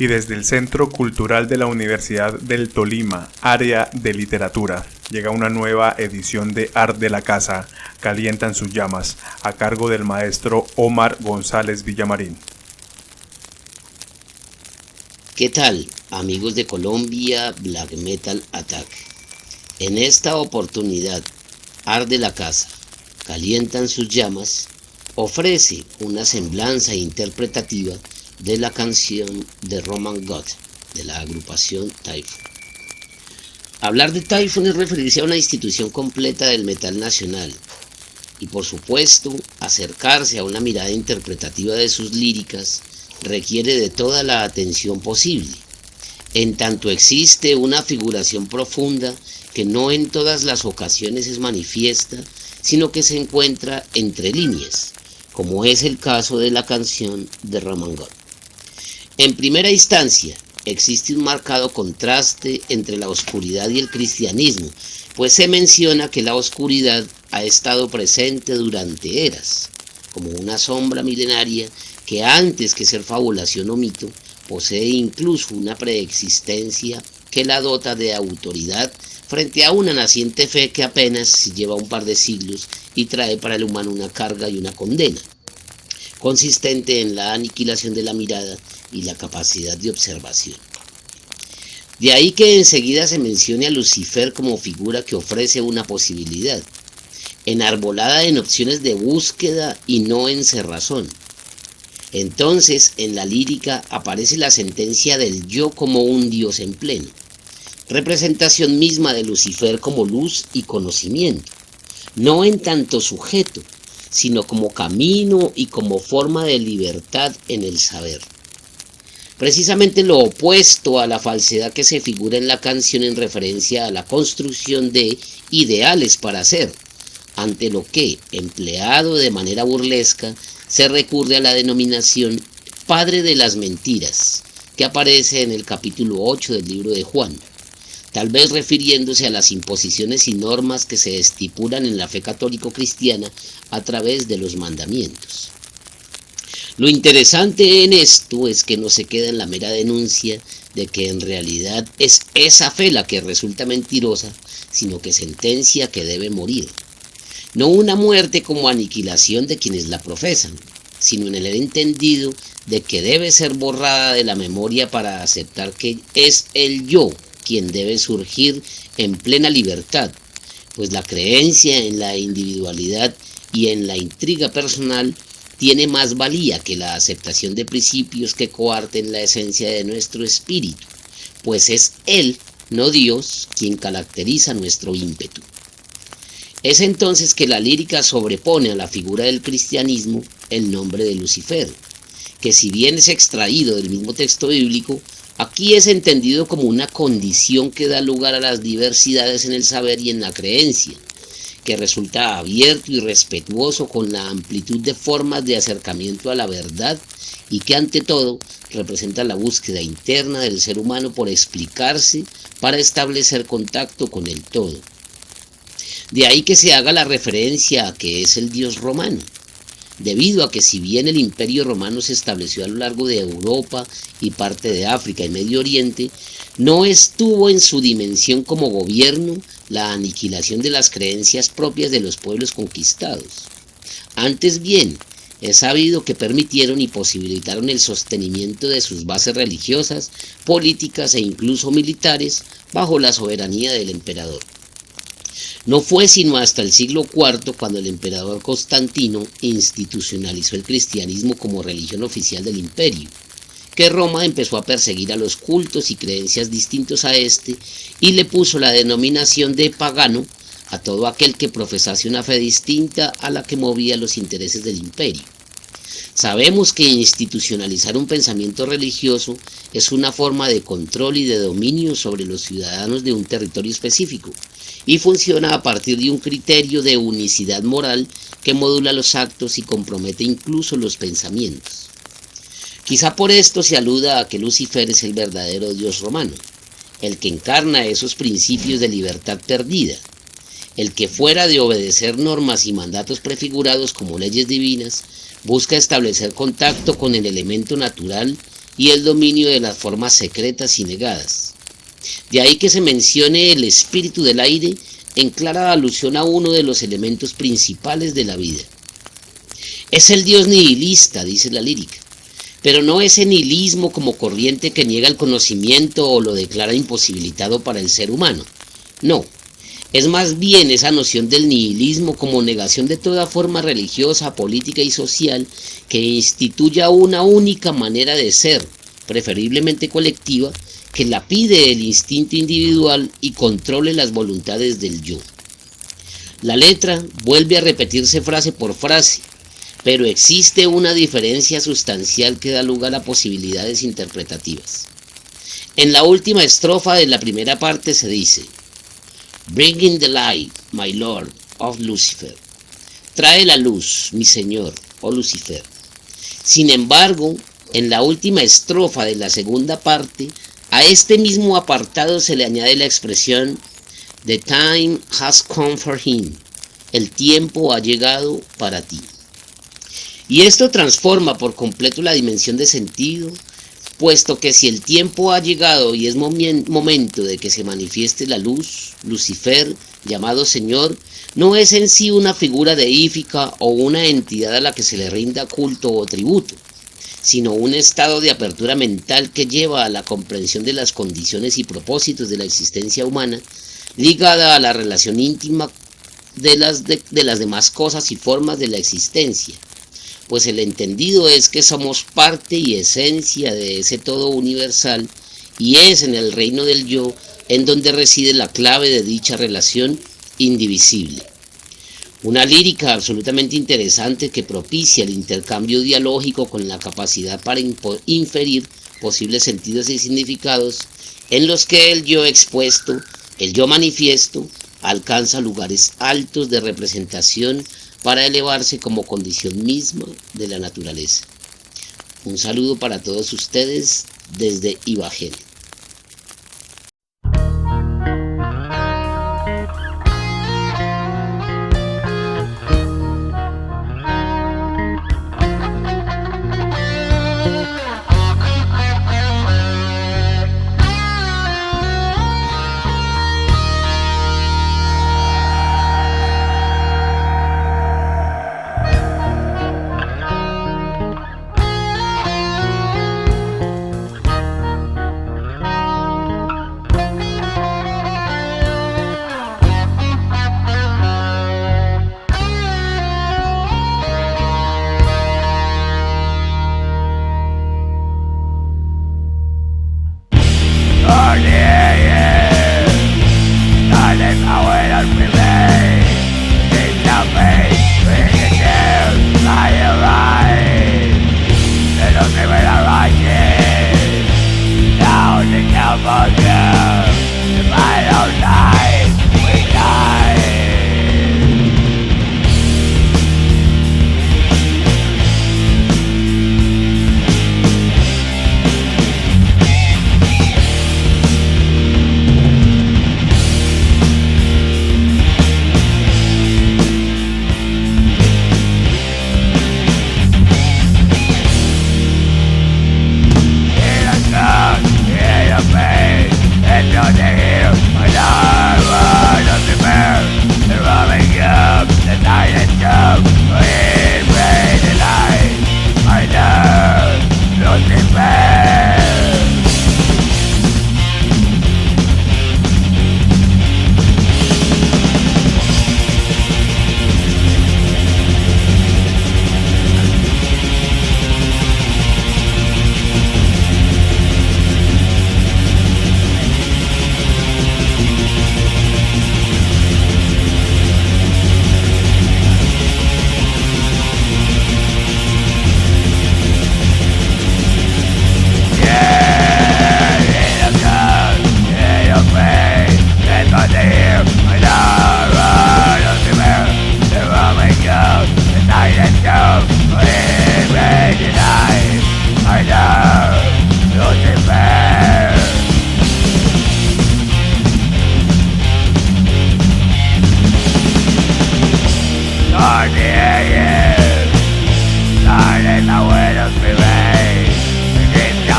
Y desde el Centro Cultural de la Universidad del Tolima, área de literatura, llega una nueva edición de Art de la Casa, Calientan sus llamas, a cargo del maestro Omar González Villamarín. ¿Qué tal, amigos de Colombia Black Metal Attack? En esta oportunidad, Art de la Casa, Calientan sus llamas, ofrece una semblanza interpretativa de la canción de Roman God, de la agrupación Typhoon. Hablar de Typhoon es referirse a una institución completa del metal nacional, y por supuesto, acercarse a una mirada interpretativa de sus líricas requiere de toda la atención posible, en tanto existe una figuración profunda que no en todas las ocasiones es manifiesta, sino que se encuentra entre líneas, como es el caso de la canción de Roman God. En primera instancia, existe un marcado contraste entre la oscuridad y el cristianismo, pues se menciona que la oscuridad ha estado presente durante eras, como una sombra milenaria que antes que ser fabulación o mito, posee incluso una preexistencia que la dota de autoridad frente a una naciente fe que apenas lleva un par de siglos y trae para el humano una carga y una condena, consistente en la aniquilación de la mirada y la capacidad de observación. De ahí que enseguida se mencione a Lucifer como figura que ofrece una posibilidad, enarbolada en opciones de búsqueda y no en cerrazón. Entonces, en la lírica aparece la sentencia del yo como un Dios en pleno, representación misma de Lucifer como luz y conocimiento, no en tanto sujeto, sino como camino y como forma de libertad en el saber. Precisamente lo opuesto a la falsedad que se figura en la canción en referencia a la construcción de ideales para ser, ante lo que, empleado de manera burlesca, se recurre a la denominación Padre de las Mentiras, que aparece en el capítulo 8 del libro de Juan, tal vez refiriéndose a las imposiciones y normas que se estipulan en la fe católico-cristiana a través de los mandamientos. Lo interesante en esto es que no se queda en la mera denuncia de que en realidad es esa fe la que resulta mentirosa, sino que sentencia que debe morir. No una muerte como aniquilación de quienes la profesan, sino en el entendido de que debe ser borrada de la memoria para aceptar que es el yo quien debe surgir en plena libertad, pues la creencia en la individualidad y en la intriga personal tiene más valía que la aceptación de principios que coarten la esencia de nuestro espíritu, pues es Él, no Dios, quien caracteriza nuestro ímpetu. Es entonces que la lírica sobrepone a la figura del cristianismo el nombre de Lucifer, que si bien es extraído del mismo texto bíblico, aquí es entendido como una condición que da lugar a las diversidades en el saber y en la creencia, que resulta abierto y respetuoso con la amplitud de formas de acercamiento a la verdad y que ante todo representa la búsqueda interna del ser humano por explicarse para establecer contacto con el todo. De ahí que se haga la referencia a que es el dios romano, debido a que si bien el imperio romano se estableció a lo largo de Europa y parte de África y Medio Oriente, no estuvo en su dimensión como gobierno la aniquilación de las creencias propias de los pueblos conquistados. Antes bien, es sabido que permitieron y posibilitaron el sostenimiento de sus bases religiosas, políticas e incluso militares bajo la soberanía del emperador. No fue sino hasta el siglo IV cuando el emperador Constantino institucionalizó el cristianismo como religión oficial del imperio, que Roma empezó a perseguir a los cultos y creencias distintos a este y le puso la denominación de pagano a todo aquel que profesase una fe distinta a la que movía los intereses del imperio. Sabemos que institucionalizar un pensamiento religioso es una forma de control y de dominio sobre los ciudadanos de un territorio específico y funciona a partir de un criterio de unicidad moral que modula los actos y compromete incluso los pensamientos. Quizá por esto se aluda a que Lucifer es el verdadero dios romano, el que encarna esos principios de libertad perdida, el que fuera de obedecer normas y mandatos prefigurados como leyes divinas, busca establecer contacto con el elemento natural y el dominio de las formas secretas y negadas. De ahí que se mencione el espíritu del aire en clara alusión a uno de los elementos principales de la vida. Es el Dios nihilista, dice la lírica, pero no ese nihilismo como corriente que niega el conocimiento o lo declara imposibilitado para el ser humano. No, es más bien esa noción del nihilismo como negación de toda forma religiosa, política y social que instituya una única manera de ser, preferiblemente colectiva, que lapide el instinto individual y controle las voluntades del yo. La letra vuelve a repetirse frase por frase, pero existe una diferencia sustancial que da lugar a posibilidades interpretativas. En la última estrofa de la primera parte se dice: Bringing the light, my Lord, of Lucifer. Trae la luz, mi Señor, oh Lucifer. Sin embargo, en la última estrofa de la segunda parte, a este mismo apartado se le añade la expresión The time has come for him. El tiempo ha llegado para ti. Y esto transforma por completo la dimensión de sentido, puesto que si el tiempo ha llegado y es momento de que se manifieste la luz, Lucifer, llamado Señor, no es en sí una figura deífica o una entidad a la que se le rinda culto o tributo, sino un estado de apertura mental que lleva a la comprensión de las condiciones y propósitos de la existencia humana, ligada a la relación íntima de las demás cosas y formas de la existencia, pues el entendido es que somos parte y esencia de ese todo universal, y es en el reino del yo en donde reside la clave de dicha relación indivisible. Una lírica absolutamente interesante que propicia el intercambio dialógico con la capacidad para inferir posibles sentidos y significados en los que el yo expuesto, el yo manifiesto, alcanza lugares altos de representación para elevarse como condición misma de la naturaleza. Un saludo para todos ustedes desde Ibagué.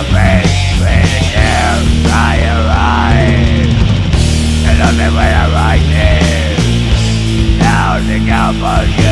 face with the tears I arrive. And on the way I ride in, now the cowboys